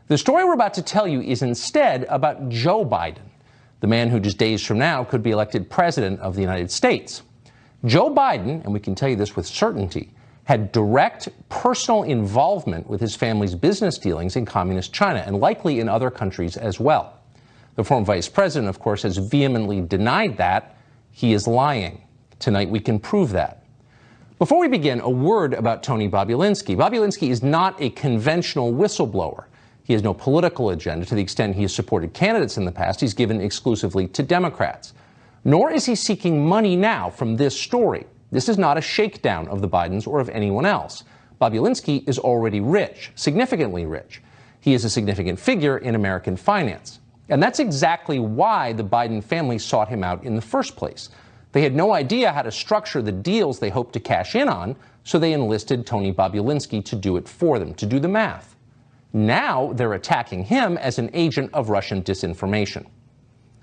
The story we're about to tell you is instead about Joe Biden, the man who just days from now could be elected president of the United States. Joe Biden, and we can tell you this with certainty, had direct personal involvement with his family's business dealings in communist China and likely in other countries as well. The former vice president, of course, has vehemently denied that. He is lying. Tonight we can prove that. Before we begin, a word about Tony Bobulinski. Bobulinski is not a conventional whistleblower. He has no political agenda. To the extent he has supported candidates in the past, he's given exclusively to Democrats. Nor is he seeking money now from this story. This is not a shakedown of the Bidens or of anyone else. Bobulinski is already rich, significantly rich. He is a significant figure in American finance. And that's exactly why the Biden family sought him out in the first place. They had no idea how to structure the deals they hoped to cash in on, so they enlisted Tony Bobulinski to do it for them, to do the math. Now they're attacking him as an agent of Russian disinformation.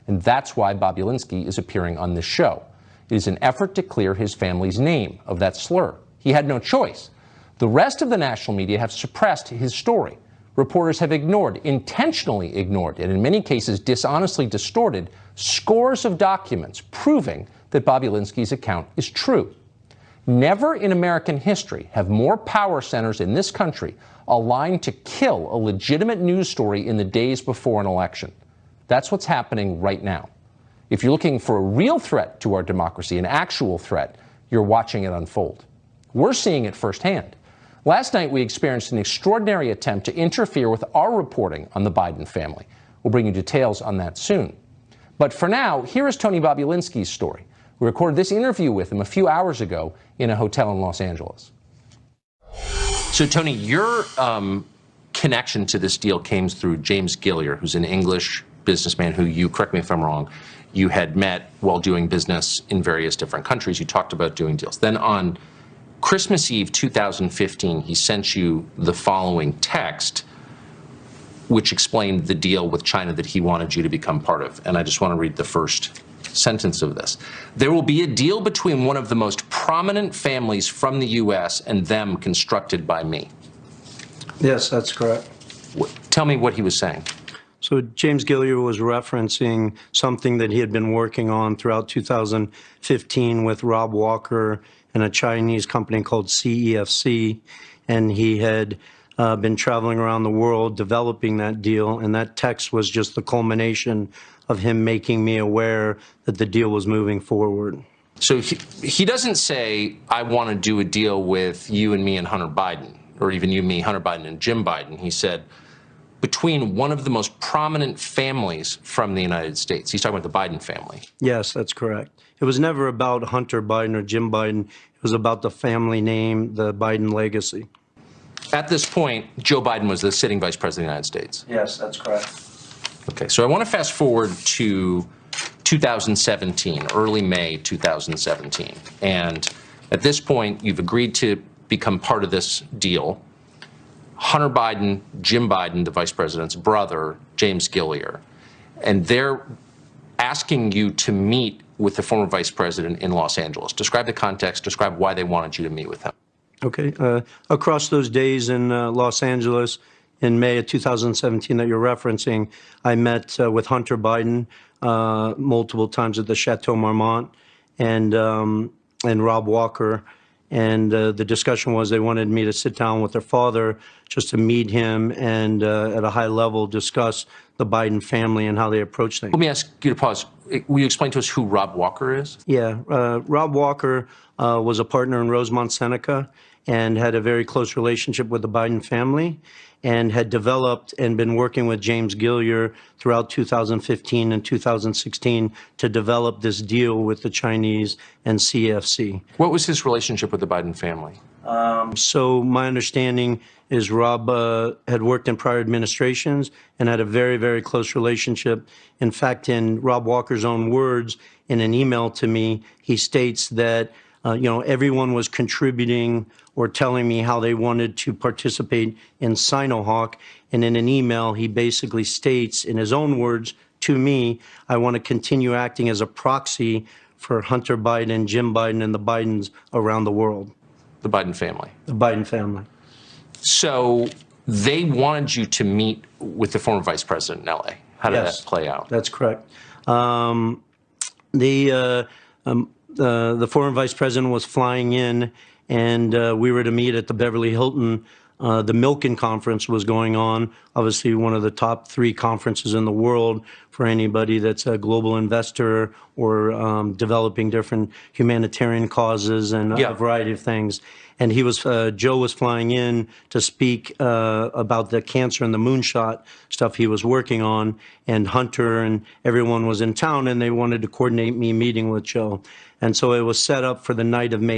And that's why Bobulinski is appearing on this show. It is an effort to clear his family's name of that slur. He had no choice. The rest of the national media have suppressed his story. Reporters have intentionally ignored, and in many cases dishonestly distorted, scores of documents proving that Bobulinski's account is true. Never in American history have more power centers in this country aligned to kill a legitimate news story in the days before an election. That's what's happening right now. If you're looking for a real threat to our democracy, an actual threat, you're watching it unfold. We're seeing it firsthand. Last night, we experienced an extraordinary attempt to interfere with our reporting on the Biden family. We'll bring you details on that soon. But for now, here is Tony Bobulinski's story. We recorded this interview with him a few hours ago in a hotel in Los Angeles. So, Tony, your connection to this deal came through James Gilliar, who's an English businessman who you, correct me if I'm wrong, you had met while doing business in various different countries. You talked about doing deals. Then on Christmas Eve 2015, he sent you the following text, which explained the deal with China that he wanted you to become part of. And I just want to read the first sentence of this. There will be a deal between one of the most prominent families from the U.S. and them constructed by me. Yes, that's correct. Tell me what he was saying. So James Gilliar was referencing something that he had been working on throughout 2015 with Rob Walker and a Chinese company called CEFC, and he had been traveling around the world developing that deal, and that text was just the culmination of him making me aware that the deal was moving forward. So he doesn't say, I want to do a deal with you and me and Hunter Biden, or even you, me, Hunter Biden, and Jim Biden. He said, between one of the most prominent families from the United States. He's talking about the Biden family. Yes, that's correct. It was never about Hunter Biden or Jim Biden. It was about the family name, the Biden legacy. At this point, Joe Biden was the sitting vice president of the United States. Yes, that's correct. Okay, so I want to fast forward to 2017, early May 2017. And at this point, you've agreed to become part of this deal. Hunter Biden, Jim Biden, the vice president's brother, James Gilliar, and they're asking you to meet with the former vice president in Los Angeles. Describe the context, describe why they wanted you to meet with him. Okay, across those days in Los Angeles, in May of 2017 that you're referencing, I met with Hunter Biden multiple times at the Chateau Marmont and Rob Walker. And the discussion was they wanted me to sit down with their father just to meet him and at a high level discuss the Biden family and how they approach things. Let me ask you to pause. Will you explain to us who Rob Walker is? Yeah, Rob Walker was a partner in Rosemont Seneca and had a very close relationship with the Biden family and had developed and been working with James Gilliar throughout 2015 and 2016 to develop this deal with the Chinese and CFC. What was his relationship with the Biden family? So my understanding is Rob had worked in prior administrations and had a very, very close relationship. In fact, in Rob Walker's own words, in an email to me, he states that everyone was contributing or telling me how they wanted to participate in Sino. And in an email, he basically states, in his own words to me, I want to continue acting as a proxy for Hunter Biden, Jim Biden, and the Bidens around the world. The Biden family. The Biden family. So they wanted you to meet with the former vice president in L.A. How did that play out? That's correct. The former vice president was flying in, and we were to meet at the Beverly Hilton. The Milken Conference was going on, obviously one of the top 3 conferences in the world for anybody that's a global investor or developing different humanitarian causes and a variety of things. And he was, Joe was flying in to speak about the cancer and the moonshot stuff he was working on, and Hunter and everyone was in town, and they wanted to coordinate me meeting with Joe. And so it was set up for the night of May